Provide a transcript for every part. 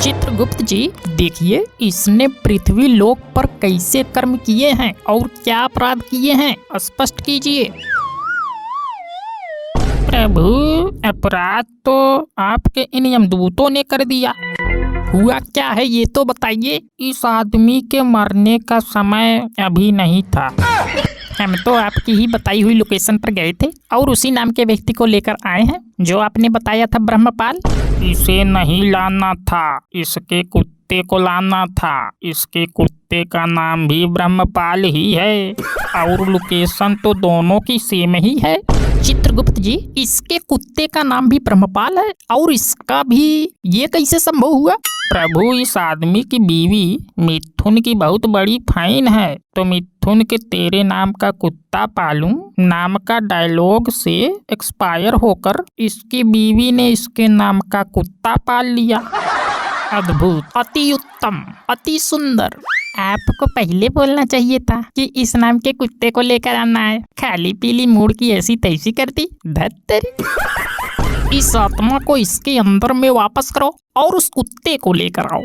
चित्रगुप्त जी, देखिए इसने पृथ्वी लोक पर कैसे कर्म किए हैं और क्या अपराध किए हैं, स्पष्ट कीजिए। प्रभु, अपराध तो आपके इन यमदूतों ने कर दिया। हुआ क्या है ये तो बताइए। इस आदमी के मरने का समय अभी नहीं था। हम तो आपकी ही बताई हुई लोकेशन पर गए थे और उसी नाम के व्यक्ति को लेकर आए हैं जो आपने बताया था ब्रह्मपाल। इसे नहीं लाना था, इसके कुत्ते को लाना था। इसके कुत्ते का नाम भी ब्रह्मपाल ही है और लोकेशन तो दोनों की सेम ही है। चित्रगुप्त जी, इसके कुत्ते का नाम भी ब्रह्मपाल है और इसका भी, ये कैसे संभव हुआ? प्रभु, इस आदमी की बीवी मिथुन की बहुत बड़ी फाइन है, तो मिथुन के तेरे नाम का कुत्ता पालूं नाम का डायलॉग से एक्सपायर होकर इसकी बीवी ने इसके नाम का कुत्ता पाल लिया। अद्भुत, अति उत्तम, अति सुंदर। आपको पहले बोलना चाहिए था कि इस नाम के कुत्ते को लेकर आना है। खाली पीली मूड की ऐसी तैसी कर दी। धत्तरी। इस आत्मा को इसके अंदर में वापस करो और उस कुत्ते को लेकर आओ।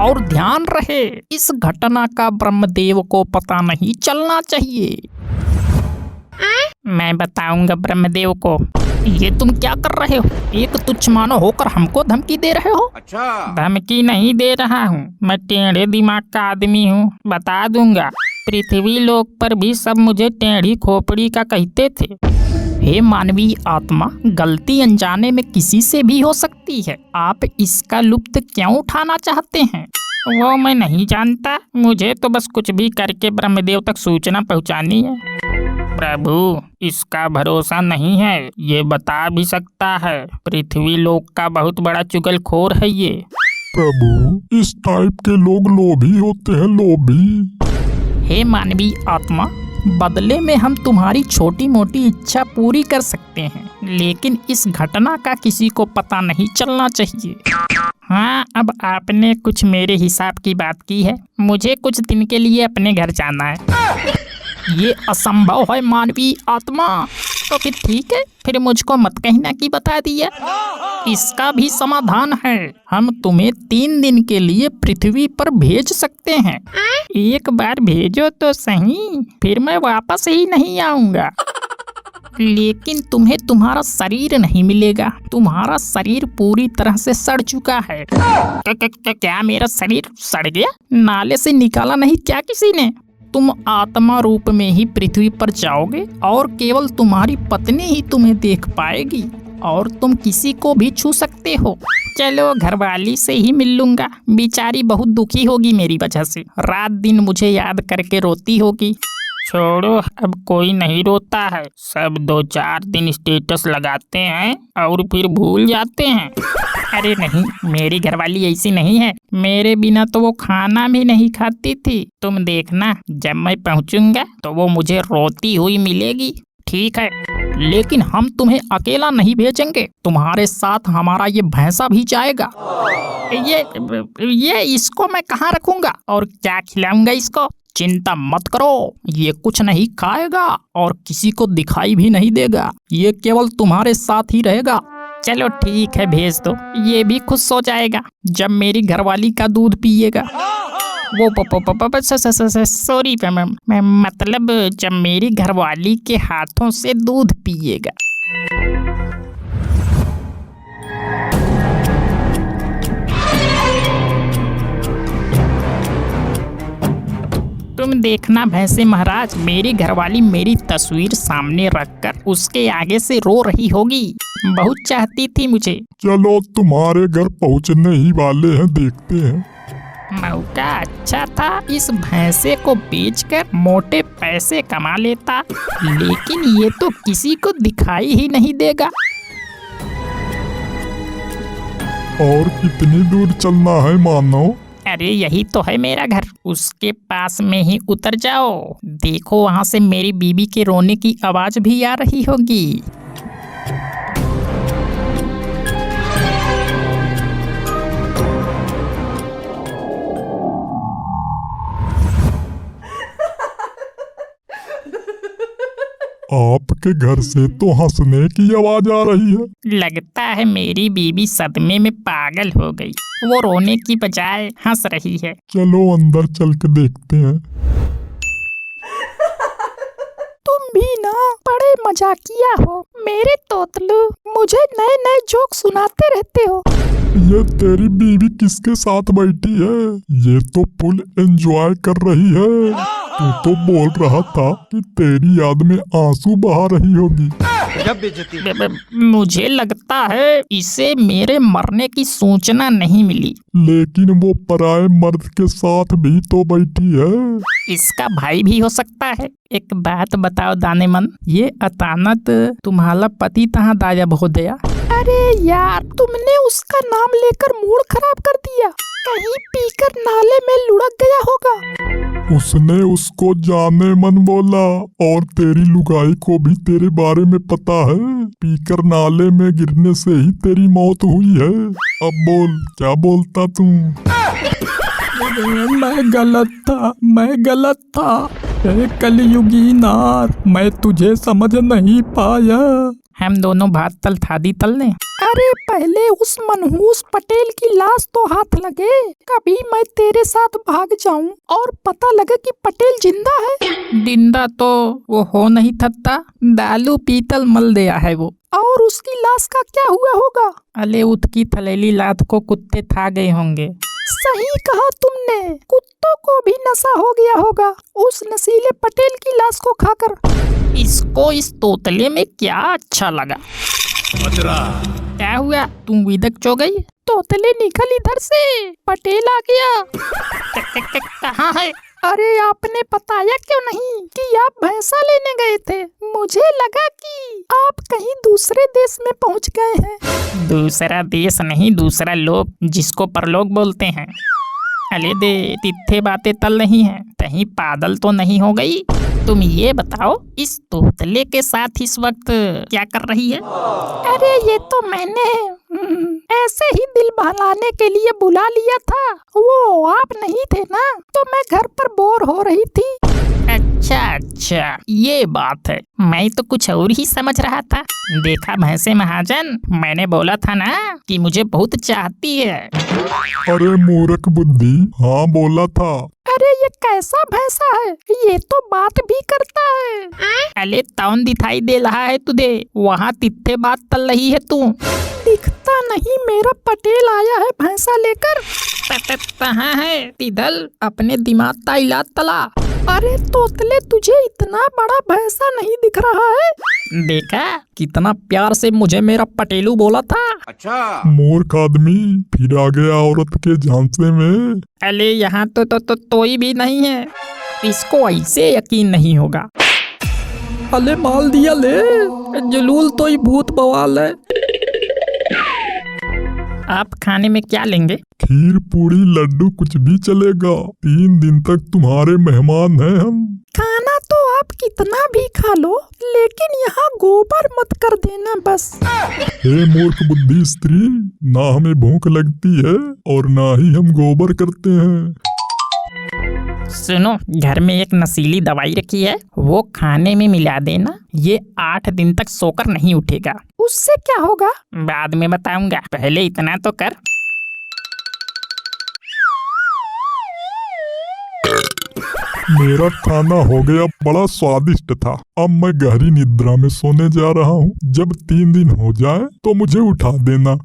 और ध्यान रहे, इस घटना का ब्रह्मदेव को पता नहीं चलना चाहिए। मैं बताऊंगा ब्रह्मदेव को। ये तुम क्या कर रहे हो? एक तुच्छ मानव होकर हमको धमकी दे रहे हो? अच्छा, धमकी नहीं दे रहा हूँ, मैं टेढ़े दिमाग का आदमी हूँ, बता दूंगा। पृथ्वी लोक पर भी सब मुझे टेढ़ी खोपड़ी का कहते थे। हे मानवीय आत्मा, गलती अनजाने में किसी से भी हो सकती है। आप इसका लुत्फ क्यों उठाना चाहते हैं? वो मैं नहीं जानता, मुझे तो बस कुछ भी करके ब्रह्मदेव तक सूचना पहुँचानी है। प्रभु, इसका भरोसा नहीं है, ये बता भी सकता है। पृथ्वी लोक का बहुत बड़ा चुगलखोर है ये। प्रभु, इस टाइप के लोग लोभी होते हैं, लोभी। हे मानवीय आत्मा, बदले में हम तुम्हारी छोटी मोटी इच्छा पूरी कर सकते हैं, लेकिन इस घटना का किसी को पता नहीं चलना चाहिए। हाँ, अब आपने कुछ मेरे हिसाब की बात की है। मुझे कुछ दिन के लिए अपने घर जाना है। ये असंभव है मानवीय आत्मा। तो फिर ठीक है, फिर मुझको मत कहना कि बता दिया। इसका भी समाधान है। हम तुम्हें 3 दिन के लिए पृथ्वी पर भेज सकते हैं। एक बार भेजो तो सही, फिर मैं वापस ही नहीं आऊंगा। लेकिन तुम्हें तुम्हारा शरीर नहीं मिलेगा। तुम्हारा शरीर पूरी तरह से सड़ चुका है। क्या मेरा शरीर सड़ गया? नाले से निकाला नहीं क्या किसी ने? तुम आत्मा रूप में ही पृथ्वी पर जाओगे और केवल तुम्हारी पत्नी ही तुम्हें देख पाएगी और तुम किसी को भी छू सकते हो। चलो, घरवाली से ही मिल लूंगा। बेचारी बहुत दुखी होगी मेरी वजह से, रात दिन मुझे याद करके रोती होगी। छोड़ो, अब कोई नहीं रोता है। सब 2-4 दिन स्टेटस लगाते हैं और फिर भूल जाते हैं। अरे नहीं, मेरी घरवाली ऐसी नहीं है। मेरे बिना तो वो खाना भी नहीं खाती थी। तुम देखना, जब मैं पहुंचूंगा तो वो मुझे रोती हुई मिलेगी। ठीक है, लेकिन हम तुम्हें अकेला नहीं भेजेंगे। तुम्हारे साथ हमारा ये भैंसा भी जाएगा। ये इसको मैं कहाँ रखूंगा और क्या खिलाऊंगा इसको? चिंता मत करो, ये कुछ नहीं खाएगा और किसी को दिखाई भी नहीं देगा। ये केवल तुम्हारे साथ ही रहेगा। चलो ठीक है, भेज दो। ये भी खुश हो जाएगा जब मेरी घरवाली का दूध पिएगा। वो सॉरी मैम, मतलब जब मेरी घरवाली के हाथों से दूध पिएगा। तुम देखना भैंसे महाराज, मेरी घरवाली मेरी तस्वीर सामने रखकर उसके आगे से रो रही होगी। बहुत चाहती थी मुझे। चलो, तुम्हारे घर पहुंचने ही वाले हैं, देखते हैं। मौका अच्छा था, इस भैंसे को बेचकर मोटे पैसे कमा लेता, लेकिन ये तो किसी को दिखाई ही नहीं देगा। और कितनी दूर चलना है मानो? अरे यही तो है मेरा घर, उसके पास में ही उतर जाओ। देखो, वहाँ से मेरी बीबी के रोने की आवाज भी आ रही होगी। आप आपके घर से तो हंसने की आवाज आ रही है। लगता है मेरी बीवी सदमे में पागल हो गई, वो रोने की बजाय हंस रही है। चलो अंदर चल के देखते हैं। तुम भी ना बड़े मजाकिया हो मेरे तोतलू, मुझे नए नए जोक सुनाते रहते हो। ये तेरी बीवी किसके साथ बैठी है? ये तो फुल एंजॉय कर रही है। तू तो बोल रहा था कि तेरी याद में आंसू बहा रही होगी। मुझे लगता है इसे मेरे मरने की सूचना नहीं मिली। लेकिन वो पराये मर्द के साथ भी तो बैठी है। इसका भाई भी हो सकता है। एक बात बताओ दानेमन, ये अचानक तुम्हारा पति कहाँ गायब हो गया? अरे यार, तुमने उसका नाम लेकर मूड खराब कर दिया। कहीं पीकर नाले में लुढ़क गया होगा। उसने उसको जाने मन बोला, और तेरी लुगाई को भी तेरे बारे में पता है। पीकर नाले में गिरने से ही तेरी मौत हुई है। अब बोल, क्या बोलता तू? मैं गलत था। कलयुगी नार, मैं तुझे समझ नहीं पाया। हम दोनों भात तल थादी तल ने। अरे पहले उस मनहूस पटेल की लाश तो हाथ लगे। कभी मैं तेरे साथ भाग जाऊं और पता लगे कि पटेल जिंदा है। जिंदा तो वो हो नहीं सकता, दालू पीतल मल दिया है वो। और उसकी लाश का क्या हुआ होगा? अले उसकी थलेली लात को कुत्ते खा गए होंगे। सही कहा तुमने, कुत्तों को भी नशा हो गया होगा उस नशीले पटेल की लाश को खाकर। इसको इस तोतले में क्या अच्छा लगा? क्या हुआ, तुम विदक चो गई? तोतले निकल इधर से, पटेल आ गया। कहाँ है? अरे आपने बताया क्यों नहीं कि आप भैंसा लेने गए थे? मुझे लगा कि आप कहीं दूसरे देश में पहुंच गए हैं। दूसरा देश नहीं, दूसरा लोक, जिसको परलोक बोलते हैं। अले दे, तिथे बातें तल नहीं है, कहीं पागल तो नहीं हो गई? तुम ये बताओ, इस तोतले के साथ इस वक्त क्या कर रही है? अरे ये तो मैंने ऐसे ही दिल बहलाने के लिए बुला लिया था। वो आप नहीं थे ना, तो मैं घर पर बोर हो रही थी। अच्छा, ये बात है। मैं तो कुछ और ही समझ रहा था। देखा भैंसे महाजन, मैंने बोला था ना कि मुझे बहुत चाहती है। अरे मूर्ख बुद्धि, हाँ बोला था। अरे ये कैसा भैंसा है, ये तो बात भी करता है। अले ताउन दिखाई दे रहा है तुझे, वहाँ तित्थे बात तल रही है तू। दिखता नहीं, मेरा पटेल आया है भैंसा लेकर। कहाँ है तिधल, अपने दिमाग का इलाज तला। अरे तोतले, तुझे इतना बड़ा भैंसा नहीं दिख रहा है? देखा कितना प्यार से मुझे मेरा पटेलू बोला था। अच्छा, मूर्ख आदमी, फिर आ गया औरत के झांसे में। अले यहाँ तो कोई भी नहीं है, इसको ऐसे यकीन नहीं होगा। अले माल दिया ले, जलूल तो ही भूत बवाल है। आप खाने में क्या लेंगे? खीर पूड़ी लड्डू कुछ भी चलेगा। 3 दिन तक तुम्हारे मेहमान हैं हम। खाना तो आप कितना भी खा लो, लेकिन यहाँ गोबर मत कर देना बस। हे मूर्ख बुद्धि स्त्री, ना हमें भूख लगती है और ना ही हम गोबर करते हैं। सुनो, घर में एक नशीली दवाई रखी है, वो खाने में मिला देना। ये 8 दिन तक सोकर नहीं उठेगा। उससे क्या होगा? बाद में बताऊंगा, पहले इतना तो कर। मेरा खाना हो गया, बड़ा स्वादिष्ट था। अब मैं गहरी निद्रा में सोने जा रहा हूँ। जब 3 दिन हो जाए तो मुझे उठा देना।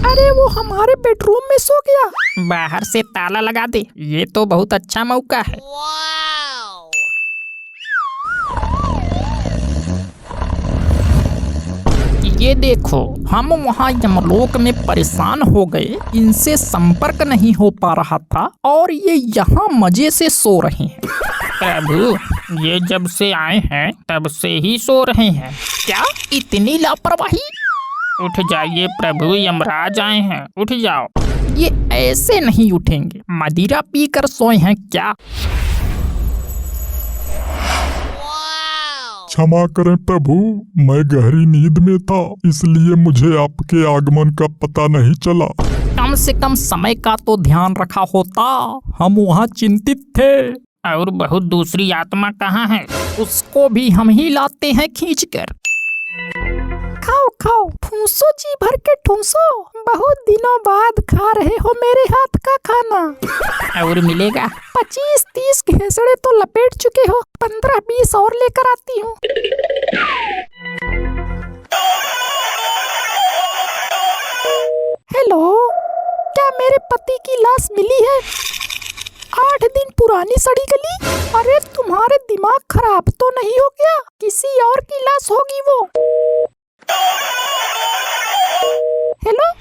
अरे वो हमारे बेडरूम में सो गया। बाहर से ताला लगा दे, ये तो बहुत अच्छा मौका है। ये देखो, हम वहाँ यमलोक में परेशान हो गए, इनसे संपर्क नहीं हो पा रहा था और ये यहाँ मजे से सो रहे हैं। प्रभु, ये जब से आए हैं तब से ही सो रहे हैं। क्या इतनी लापरवाही? उठ जाइए प्रभु, यमराज आए हैं, उठ जाओ। ये ऐसे नहीं उठेंगे, मदिरा पीकर सोए हैं क्या? क्षमा करें प्रभु, मैं गहरी नींद में था, इसलिए मुझे आपके आगमन का पता नहीं चला। कम से कम समय का तो ध्यान रखा होता, हम वहाँ चिंतित थे। और बहुत दूसरी आत्मा कहाँ है? उसको भी हम ही लाते हैं खींच कर। खाओ खाओ, ठूसो जी भर के ठूसो। बहुत दिनों बाद खा रहे हो मेरे हाथ का खाना। और मिलेगा? 25-30 घेसड़े तो लपेट चुके हो, 15-20 और लेकर आती हूँ। हेलो, क्या मेरे पति की लाश मिली है? 8 दिन पुरानी सड़ी गली। अरे तुम्हारे दिमाग खराब तो नहीं हो गया? किसी और की लाश होगी वो। हेलो,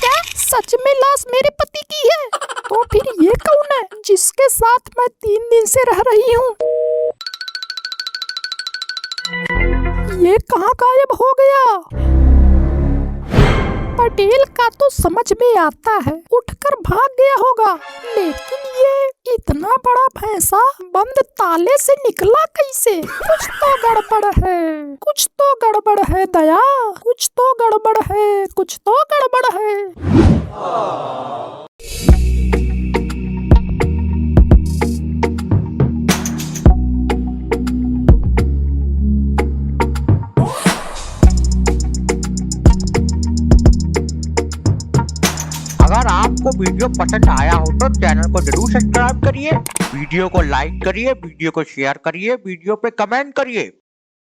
क्या सच में लाश मेरे पति की है? तो फिर ये कौन है जिसके साथ मैं 3 दिन से रह रही हूँ? ये कहाँ गायब हो गया? पटेल का तो समझ में आता है, उठकर भाग गया होगा, लेकिन ये इतना बड़ा भैंसा बंद ताले से निकला कैसे? कुछ तो गड़बड़ है, कुछ तो गड़बड़ है दया, कुछ तो गड़बड़ है, कुछ तो गड़बड़ है। अगर आपको वीडियो पसंद आया हो तो चैनल को जरूर सब्सक्राइब करिए, वीडियो को लाइक करिए, वीडियो को शेयर करिए, वीडियो पे कमेंट करिए।